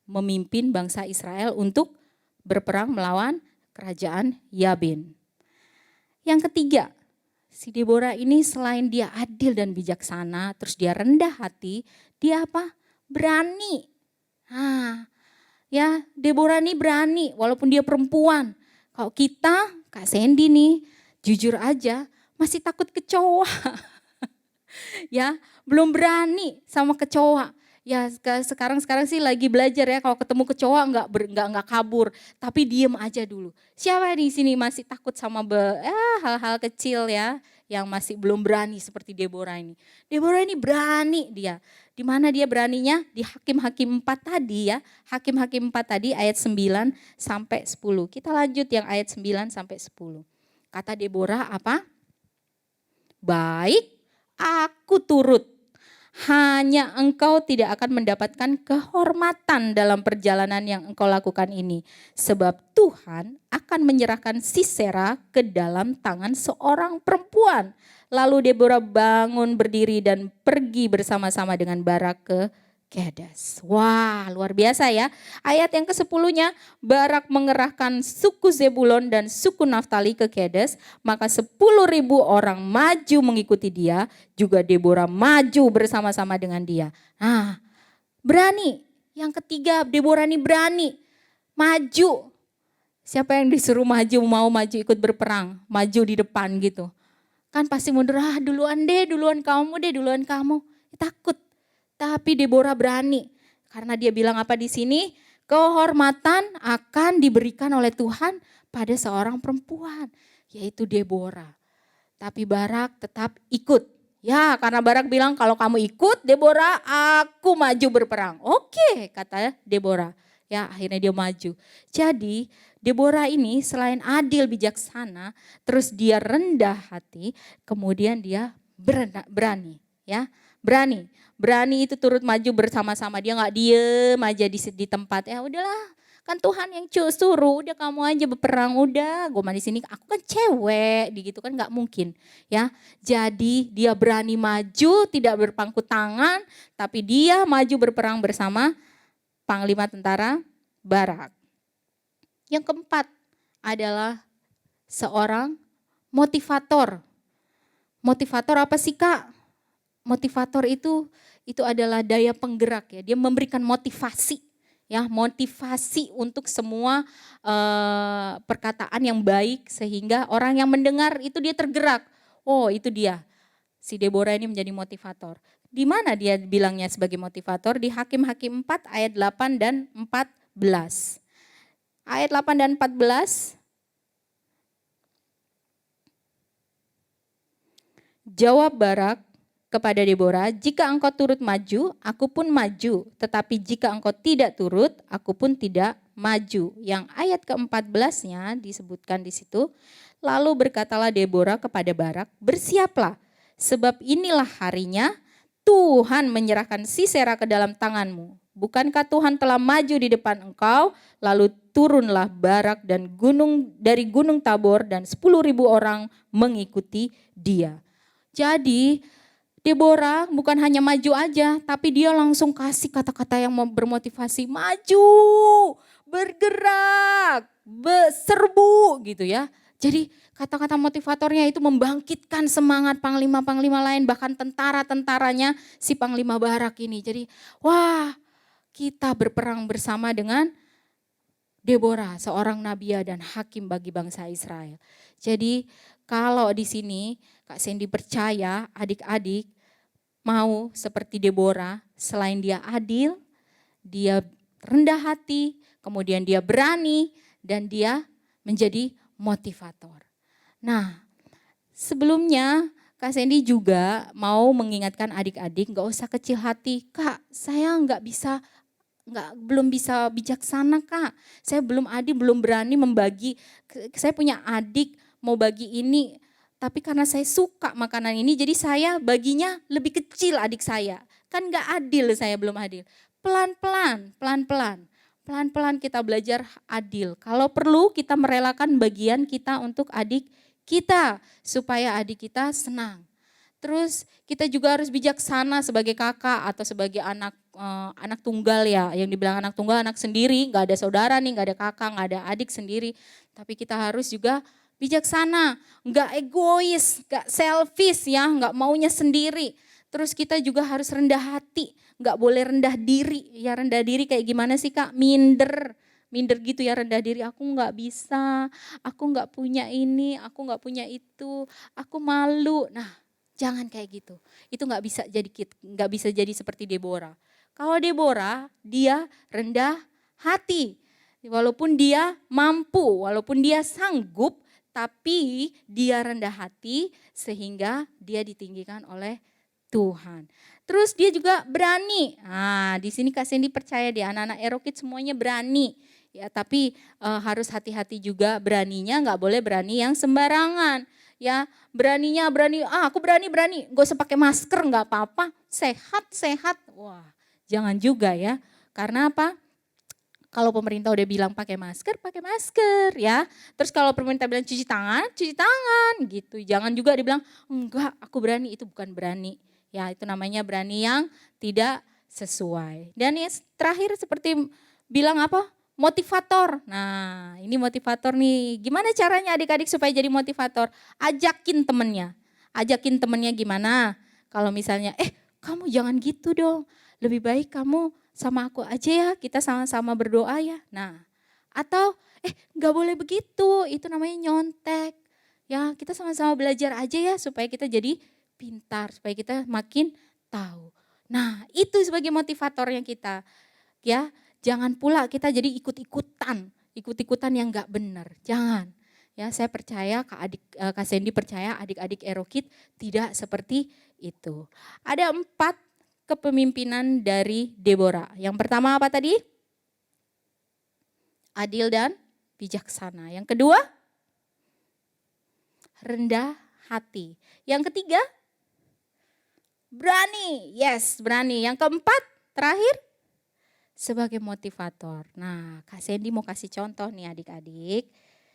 memimpin bangsa Israel untuk berperang melawan kerajaan Yabin. Yang ketiga, si Deborah ini selain dia adil dan bijaksana, terus dia rendah hati, dia apa? Berani. Nah, ya Deborah ini berani walaupun dia perempuan. Kalau kita, Kak Sandy nih, jujur aja masih takut kecoa. Ya, belum berani sama kecoa. Ya sekarang sih lagi belajar ya, kalau ketemu kecoa enggak kabur, tapi diem aja dulu. Siapa di sini masih takut sama hal-hal kecil ya, yang masih belum berani seperti Deborah ini. Deborah ini berani dia. Di mana dia beraninya? Di Hakim-Hakim 4 tadi ya. Hakim-Hakim 4 tadi ayat 9 sampai 10. Kita lanjut yang ayat 9 sampai 10. Kata Deborah apa? "Baik, aku turut. Hanya engkau tidak akan mendapatkan kehormatan dalam perjalanan yang engkau lakukan ini. Sebab Tuhan akan menyerahkan Sisera ke dalam tangan seorang perempuan." Lalu Deborah bangun berdiri dan pergi bersama-sama dengan Barak ke Kedes. Wah, luar biasa ya. Ayat yang ke-10-nya, Barak mengerahkan suku Zebulon dan suku Naftali ke Kedes, maka 10.000 orang maju mengikuti dia, juga Deborah maju bersama-sama dengan dia. Nah, berani. Yang ketiga, Deborah ini berani. Maju. Siapa yang disuruh maju, mau maju ikut berperang, maju di depan gitu. Kan pasti mundur, duluan kamu. Takut. Tapi Deborah berani. Karena dia bilang apa di sini? Kehormatan akan diberikan oleh Tuhan pada seorang perempuan, yaitu Deborah. Tapi Barak tetap ikut. Ya, karena Barak bilang kalau kamu ikut Deborah, aku maju berperang. Oke, kata Deborah. Ya, akhirnya dia maju. Jadi Deborah ini selain adil bijaksana, terus dia rendah hati, kemudian dia berani, ya. Berani itu turut maju bersama-sama, dia nggak diem aja di tempat. Ya udahlah, kan Tuhan yang suruh, udah kamu aja berperang, udah gue mah di sini, aku kan cewek, gitu kan nggak mungkin, ya. Jadi dia berani maju, tidak berpangku tangan, tapi dia maju berperang bersama panglima tentara Barak. Yang keempat adalah seorang motivator. Motivator apa sih Kak? Motivator itu adalah daya penggerak ya. Dia memberikan motivasi ya, motivasi untuk semua perkataan yang baik sehingga orang yang mendengar itu dia tergerak. Oh, itu dia. Si Deborah ini menjadi motivator. Di mana dia bilangnya sebagai motivator? Di Hakim-Hakim 4 ayat 8 dan 14. Ayat 8 dan 14. Jawab Barak kepada Deborah, jika engkau turut maju, aku pun maju. Tetapi jika engkau tidak turut, aku pun tidak maju. Yang ayat ke-14-nya disebutkan di situ. Lalu berkatalah Deborah kepada Barak, bersiaplah, sebab inilah harinya Tuhan menyerahkan Sisera ke dalam tanganmu. Bukankah Tuhan telah maju di depan engkau? Lalu turunlah Barak dan dari gunung Tabor dan 10.000 orang mengikuti dia. Jadi Deborah bukan hanya maju aja, tapi dia langsung kasih kata-kata yang bermotivasi, maju, bergerak, serbu gitu ya. Jadi kata-kata motivatornya itu membangkitkan semangat panglima-panglima lain, bahkan tentara-tentaranya si Panglima Barak ini. Jadi wah, kita berperang bersama dengan Deborah, seorang nabiya dan hakim bagi bangsa Israel. Jadi kalau di sini Kak Sandy percaya adik-adik mau seperti Deborah, selain dia adil, dia rendah hati, kemudian dia berani, dan dia menjadi motivator. Nah, sebelumnya Kak Sandy juga mau mengingatkan adik-adik gak usah kecil hati. Kak, saya belum bisa bijaksana Kak. Saya belum adil, belum berani membagi. Saya punya adik mau bagi ini, tapi karena saya suka makanan ini jadi saya baginya lebih kecil adik saya. Kan gak adil, saya belum adil. Pelan-pelan kita belajar adil. Kalau perlu kita merelakan bagian kita untuk adik kita supaya adik kita senang. Terus kita juga harus bijaksana sebagai kakak atau sebagai anak tunggal ya. Yang dibilang anak tunggal, anak sendiri, gak ada saudara nih, gak ada kakak, gak ada adik sendiri. Tapi kita harus juga bijaksana, gak egois, gak selfish ya, gak maunya sendiri. Terus kita juga harus rendah hati, gak boleh rendah diri. Ya rendah diri kayak gimana sih Kak? Minder gitu ya, rendah diri, aku gak bisa, aku gak punya ini, aku gak punya itu, aku malu. Nah, jangan kayak gitu. Itu gak bisa jadi seperti Deborah. Kalau Deborah, dia rendah hati. Walaupun dia mampu, walaupun dia sanggup, tapi dia rendah hati sehingga dia ditinggikan oleh Tuhan. Terus dia juga berani. Nah, di sini Kak Sandy percaya deh anak-anak Erokid semuanya berani. Ya, tapi harus hati-hati juga beraninya, nggak boleh berani yang sembarangan. Ya, aku berani, gak usah pakai masker nggak apa-apa, sehat. Wah, jangan juga ya. Karena apa? Kalau pemerintah udah bilang pakai masker ya. Terus kalau pemerintah bilang cuci tangan gitu. Jangan juga dibilang enggak aku berani, itu bukan berani. Ya itu namanya berani yang tidak sesuai. Dan yang terakhir seperti bilang apa? Motivator. Nah ini motivator nih. Gimana caranya adik-adik supaya jadi motivator? Ajakin temennya gimana? Kalau misalnya kamu jangan gitu dong. Lebih baik kamu sama aku aja ya, kita sama-sama berdoa ya. Nah, atau gak boleh begitu, itu namanya nyontek. Ya, kita sama-sama belajar aja ya supaya kita jadi pintar, supaya kita makin tahu. Nah, itu sebagai motivatornya kita. Ya, jangan pula kita jadi ikut-ikutan yang gak benar. Jangan. Ya, saya percaya Kak Sandy percaya adik-adik Erokid tidak seperti itu. Ada 4 kepemimpinan dari Deborah. Yang pertama apa tadi? Adil dan bijaksana. Yang kedua? Rendah hati. Yang ketiga? Berani. Yes, berani. Yang keempat, terakhir? Sebagai motivator. Nah, Kak Sandy mau kasih contoh nih adik-adik.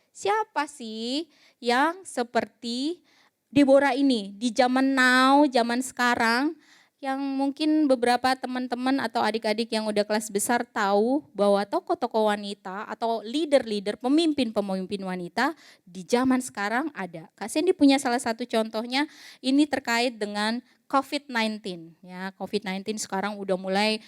Siapa sih yang seperti Deborah ini di zaman now, zaman sekarang Yang mungkin beberapa teman-teman atau adik-adik yang udah kelas besar tahu bahwa tokoh-tokoh wanita atau leader-leader, pemimpin-pemimpin wanita di zaman sekarang ada. Kak Cindy punya salah satu contohnya, ini terkait dengan COVID-19. Ya, COVID-19 sekarang udah mulai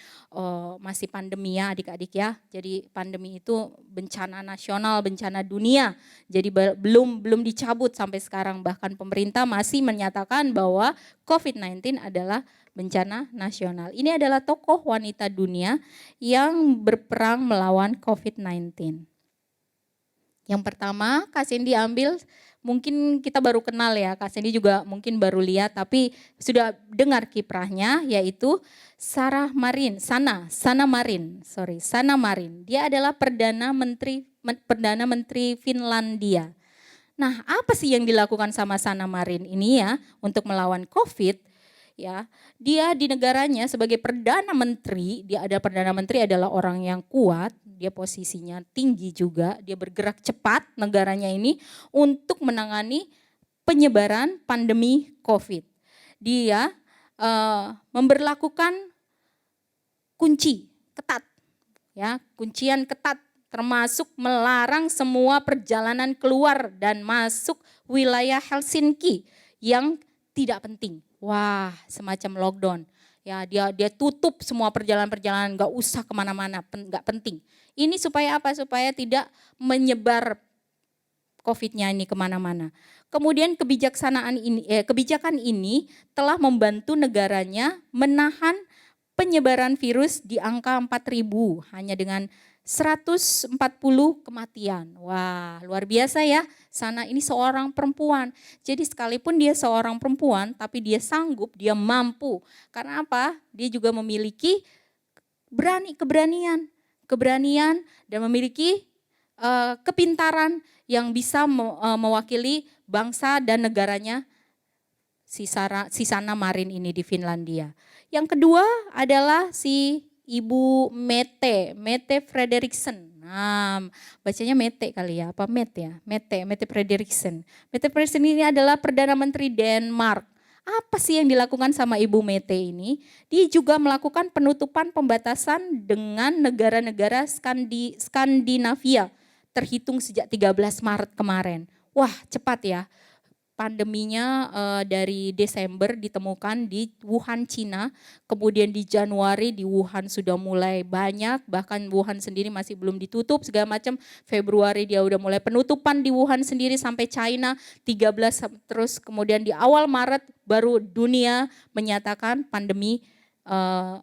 masih pandemi ya adik-adik ya. Jadi pandemi itu bencana nasional, bencana dunia. Jadi belum dicabut sampai sekarang. Bahkan pemerintah masih menyatakan bahwa COVID-19 adalah bencana nasional. Ini adalah tokoh wanita dunia yang berperang melawan COVID-19. Yang pertama, Kak Cindy ambil, mungkin kita baru kenal ya, Kak Cindy juga mungkin baru lihat, tapi sudah dengar kiprahnya, yaitu Sana Marin. Dia adalah Perdana Menteri Finlandia. Nah, apa sih yang dilakukan sama Sana Marin ini ya untuk melawan COVID? Ya, dia di negaranya sebagai perdana menteri, perdana menteri adalah orang yang kuat, dia posisinya tinggi juga, dia bergerak cepat negaranya ini untuk menangani penyebaran pandemi COVID. Dia memberlakukan kunci ketat, ya, kuncian ketat, termasuk melarang semua perjalanan keluar dan masuk wilayah Helsinki yang tidak penting. Wah, semacam lockdown. Ya, dia tutup semua perjalanan-perjalanan, nggak usah kemana-mana, nggak penting. Ini supaya apa? Supaya tidak menyebar COVID-nya ini kemana-mana. Kemudian kebijakan ini telah membantu negaranya menahan penyebaran virus di angka 4.000 hanya dengan 140 kematian. Wah, luar biasa ya. Sana ini seorang perempuan. Jadi sekalipun dia seorang perempuan, tapi dia sanggup, dia mampu. Karena apa? Dia juga memiliki keberanian dan memiliki kepintaran yang bisa mewakili bangsa dan negaranya si Sana Marin ini di Finlandia. Yang kedua adalah si Ibu Mette Frederiksen. Nah, bacanya Mette kali ya, apa Mette ya? Mette Frederiksen. Mette Frederiksen ini adalah Perdana Menteri Denmark. Apa sih yang dilakukan sama Ibu Mette ini? Dia juga melakukan penutupan pembatasan dengan negara-negara Skandinavia terhitung sejak 13 Maret kemarin. Wah, cepat ya. Pandeminya dari Desember ditemukan di Wuhan, Cina. Kemudian di Januari di Wuhan sudah mulai banyak, bahkan Wuhan sendiri masih belum ditutup segala macam. Februari dia udah mulai penutupan di Wuhan sendiri sampai China 13, terus kemudian di awal Maret baru dunia menyatakan pandemi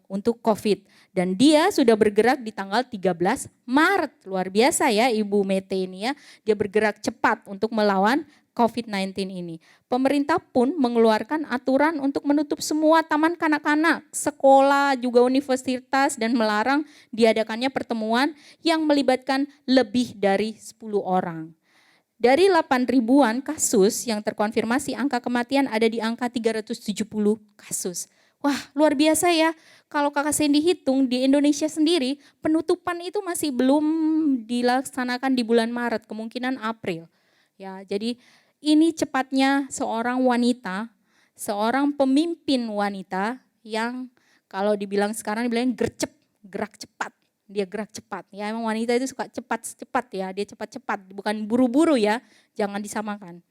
untuk COVID. Dan dia sudah bergerak di tanggal 13 Maret. Luar biasa ya Ibu Mette ini ya. Dia bergerak cepat untuk melawan COVID-19 ini. Pemerintah pun mengeluarkan aturan untuk menutup semua taman kanak-kanak, sekolah, juga universitas, dan melarang diadakannya pertemuan yang melibatkan lebih dari 10 orang. Dari 8.000-an kasus yang terkonfirmasi, angka kematian ada di angka 370 kasus. Wah, luar biasa ya. Kalau Kakak Cindy hitung di Indonesia sendiri, penutupan itu masih belum dilaksanakan di bulan Maret, kemungkinan April. Ya, jadi ini cepatnya seorang wanita, seorang pemimpin wanita yang kalau dibilang sekarang dibilang gercep, gerak cepat. Dia gerak cepat. Ya, emang wanita itu suka cepat-cepat ya, dia cepat-cepat, bukan buru-buru ya, jangan disamakan.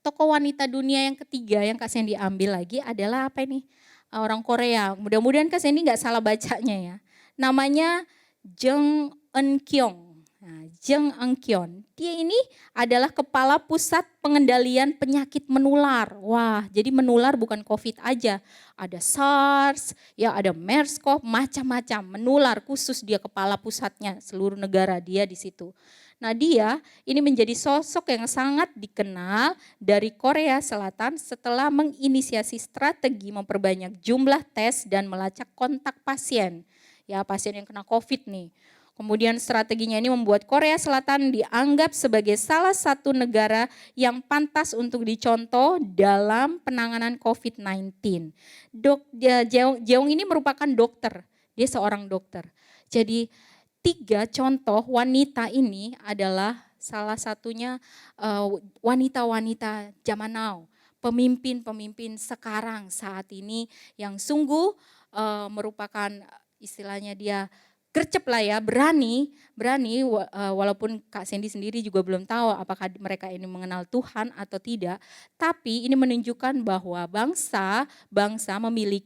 Tokoh wanita dunia yang ketiga yang Kak Cindy ambil lagi adalah apa ini? Orang Korea. Mudah-mudahan Kak Cindy nggak salah bacanya ya. Namanya Jung Eun-kyung. Nah, Jung Eun-kyung, dia ini adalah Kepala Pusat Pengendalian Penyakit Menular. Wah, jadi menular bukan COVID aja. Ada SARS, ya ada MERS-CoV, macam-macam menular, khusus dia kepala pusatnya, seluruh negara dia di situ. Nah, dia ini menjadi sosok yang sangat dikenal dari Korea Selatan setelah menginisiasi strategi memperbanyak jumlah tes dan melacak kontak pasien. Ya, pasien yang kena COVID nih. Kemudian strateginya ini membuat Korea Selatan dianggap sebagai salah satu negara yang pantas untuk dicontoh dalam penanganan COVID-19. Jeong ini merupakan dokter, dia seorang dokter. Jadi 3 contoh wanita ini adalah salah satunya wanita-wanita zaman now. pemimpin-pemimpin sekarang saat ini yang sungguh merupakan istilahnya dia gercep lah ya, berani walaupun Kak Sandy sendiri juga belum tahu apakah mereka ini mengenal Tuhan atau tidak, tapi ini menunjukkan bahwa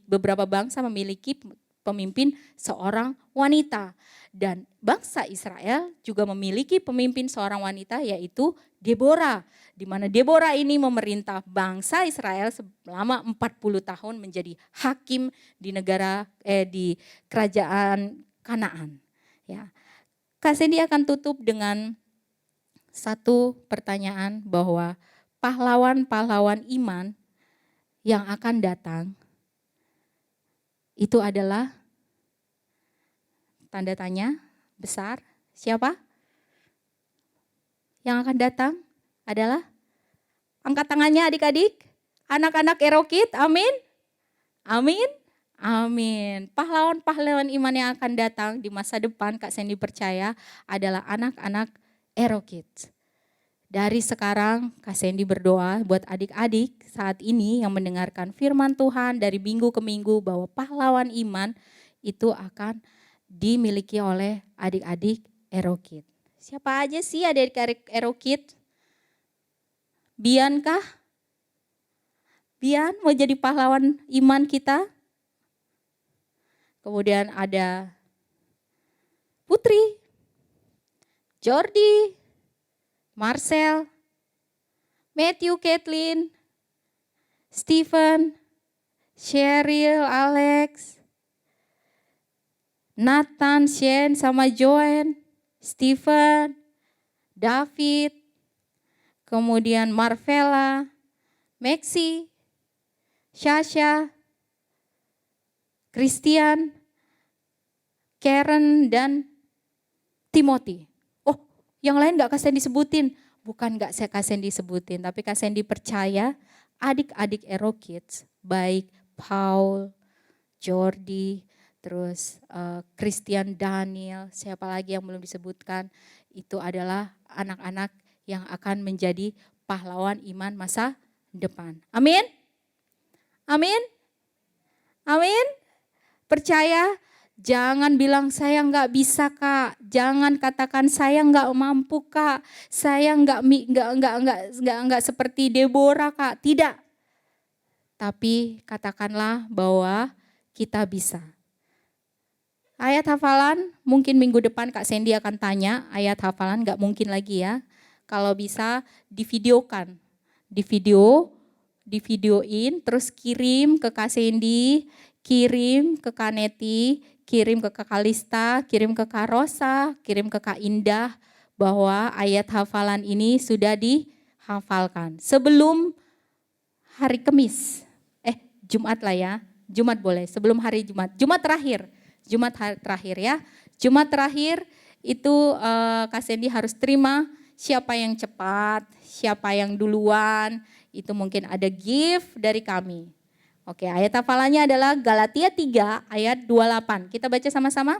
beberapa bangsa memiliki pemimpin seorang wanita. Dan bangsa Israel juga memiliki pemimpin seorang wanita yaitu Deborah. Di mana Deborah ini memerintah bangsa Israel selama 40 tahun menjadi hakim di kerajaan Kanaan. Ya. Kak Sandy akan tutup dengan satu pertanyaan bahwa pahlawan-pahlawan iman yang akan datang itu adalah tanda tanya besar. Siapa? Yang akan datang adalah, angkat tangannya adik-adik, anak-anak Erokid, amin. Amin. Amin. Pahlawan-pahlawan iman yang akan datang di masa depan, Kak Sandy percaya adalah anak-anak Erokid. Dari sekarang Kak Sandy berdoa buat adik-adik saat ini yang mendengarkan firman Tuhan dari minggu ke minggu bahwa pahlawan iman itu akan dimiliki oleh adik-adik Erokid. Siapa aja sih adik-adik Erokid? Bian kah? Bian mau jadi pahlawan iman kita? Kemudian ada Putri, Jordi, Marcel, Matthew, Kathleen, Stephen, Cheryl, Alex, Nathan, Shane, sama Joanne, Stephen, David, kemudian Marvella, Maxi, Shasha, Christian, Karen, dan Timothy. Oh, yang lain gak Kak Sandy disebutin? Bukan gak saya Kak Sandy disebutin, tapi Kak Sandy percaya adik-adik Erokids, baik Paul, Jordi, terus Christian, Daniel, siapa lagi yang belum disebutkan, itu adalah anak-anak yang akan menjadi pahlawan iman masa depan. Amin? Amin? Amin? Percaya? Jangan bilang saya nggak bisa Kak, jangan katakan saya nggak mampu Kak, saya nggak seperti Deborah Kak, tidak. Tapi katakanlah bahwa kita bisa. Ayat hafalan mungkin minggu depan Kak Sandy akan tanya ayat hafalan, nggak mungkin lagi ya. Kalau bisa divideokan, divideoin terus kirim ke Kak Sandy, kirim ke Kak Neti, kirim ke Kak Kalista, kirim ke Kak Rosa, kirim ke Kak Indah bahwa ayat hafalan ini sudah dihafalkan sebelum hari Kamis. Jumat lah ya, Jumat boleh sebelum hari Jumat. Jumat terakhir ya. Jumat terakhir itu Kak Sandy harus terima siapa yang cepat, siapa yang duluan, itu mungkin ada gift dari kami. Oke, ayat hafalannya adalah Galatia 3 ayat 28. Kita baca sama-sama.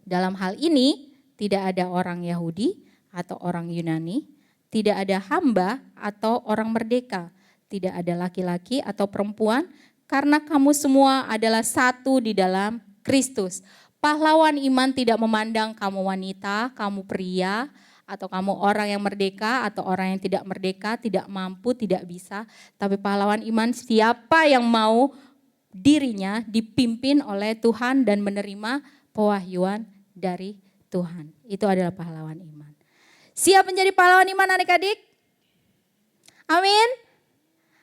Dalam hal ini tidak ada orang Yahudi atau orang Yunani, tidak ada hamba atau orang merdeka, tidak ada laki-laki atau perempuan, karena kamu semua adalah satu di dalam Kristus. Pahlawan iman tidak memandang kamu wanita, kamu pria, atau kamu orang yang merdeka atau orang yang tidak merdeka, tidak mampu, tidak bisa. Tapi pahlawan iman siapa yang mau dirinya dipimpin oleh Tuhan dan menerima pewahyuan dari Tuhan. Itu adalah pahlawan iman. Siap menjadi pahlawan iman adik-adik? Amin.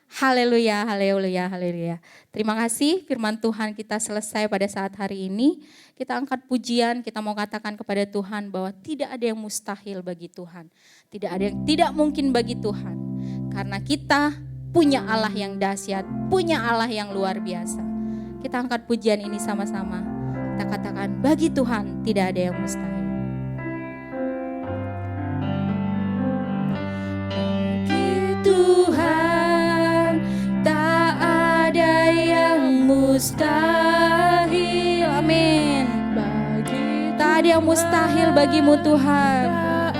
Haleluya, haleluya, haleluya. Terima kasih firman Tuhan kita selesai pada saat hari ini. Kita angkat pujian, kita mau katakan kepada Tuhan bahwa tidak ada yang mustahil bagi Tuhan. Tidak ada yang tidak mungkin bagi Tuhan. Karena kita punya Allah yang dahsyat, punya Allah yang luar biasa. Kita angkat pujian ini sama-sama. Kita katakan bagi Tuhan tidak ada yang mustahil. Bagi Tuhan tak ada yang mustahil. Amin. Tak ada yang mustahil bagimu Tuhan. Tak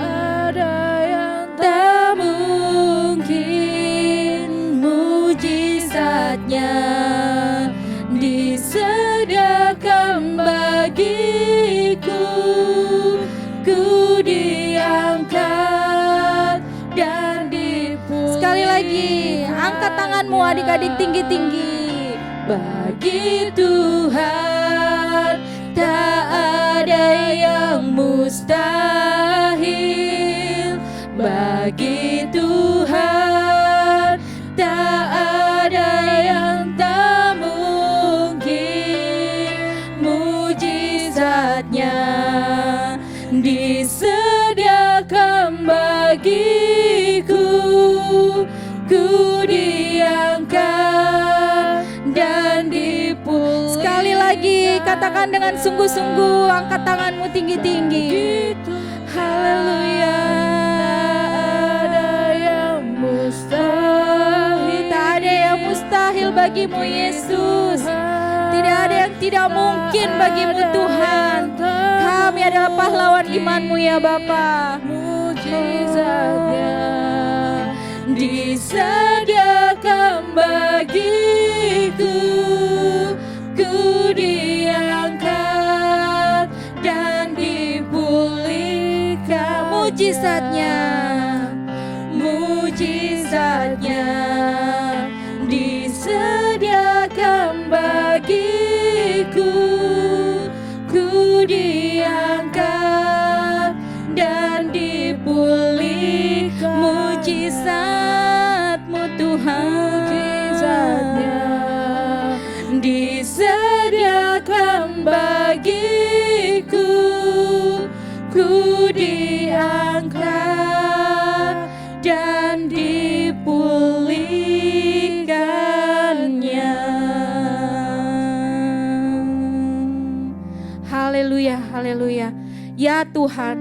ada yang tak mungkin mujizatnya disediakan bagiku. Ku diangkat dan dipulihkan. Sekali lagi, angkat tanganmu adik-adik tinggi-tinggi. Bagi Tuhan tak ada yang mustahil. Bagi Tuhan tak ada yang tak mungkin. Mujizatnya disediakan bagiku. Ku diangkat dan dipulihkan. Sekali lagi katakan dengan sungguh-sungguh, angkat tanganmu tinggi-tinggi. Haleluya. Tak ada yang mustahil bagimu Yesus. Tidak ada yang tidak mungkin bagimu Tuhan. Kami adalah pahlawan imanmu ya Bapa. Mujizatnya disediakan bagiku. Ku diangkat dan dipulihkan. Mujizatnya, mujizatnya disediakan bagiku. Ku diangkat dan dipulihkan. Mujizatmu Tuhan, mujizatnya disediakan bagiku. Ku diangkat dan dipulihkannya. Haleluya, haleluya. Ya Tuhan,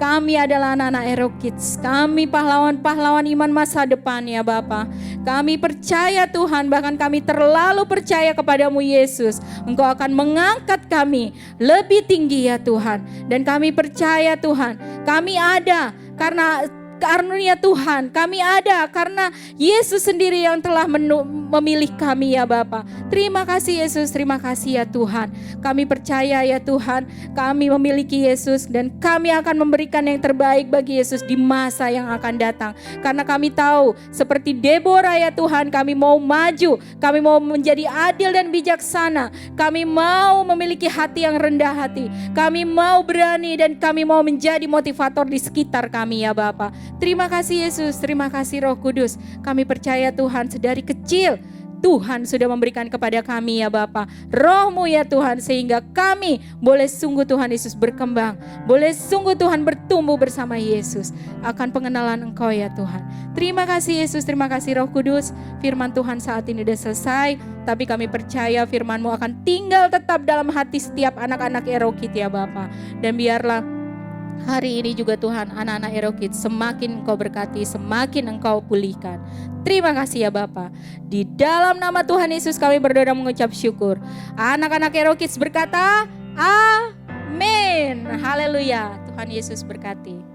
kami adalah anak-anak Hero Kids. Kami pahlawan-pahlawan iman masa depan ya Bapa. Kami percaya Tuhan, bahkan kami terlalu percaya kepadamu Yesus. Engkau akan mengangkat kami lebih tinggi ya Tuhan. Dan kami percaya Tuhan, kami ada karena karunia Tuhan. Kami ada karena Yesus sendiri yang telah memilih kami ya Bapa. Terima kasih Yesus, terima kasih ya Tuhan. Kami percaya ya Tuhan, kami memiliki Yesus dan kami akan memberikan yang terbaik bagi Yesus di masa yang akan datang. Karena kami tahu seperti Deborah ya Tuhan, kami mau maju, kami mau menjadi adil dan bijaksana. Kami mau memiliki hati yang rendah hati. Kami mau berani dan kami mau menjadi motivator di sekitar kami ya Bapa. Terima kasih Yesus, terima kasih Roh Kudus. Kami percaya Tuhan sedari kecil Tuhan sudah memberikan kepada kami ya Bapa Roh-Mu ya Tuhan, sehingga kami boleh sungguh Tuhan Yesus berkembang, boleh sungguh Tuhan bertumbuh bersama Yesus akan pengenalan Engkau ya Tuhan. Terima kasih Yesus, terima kasih Roh Kudus. Firman Tuhan saat ini sudah selesai, tapi kami percaya firman-Mu akan tinggal tetap dalam hati setiap anak-anak Hero Kids ya Bapa. Dan biarlah hari ini juga Tuhan, anak-anak Hero Kids semakin Engkau berkati, semakin Engkau pulihkan. Terima kasih ya Bapa. Di dalam nama Tuhan Yesus kami berdoa dan mengucap syukur. Anak-anak Hero Kids berkata, Amin. Haleluya. Tuhan Yesus berkati.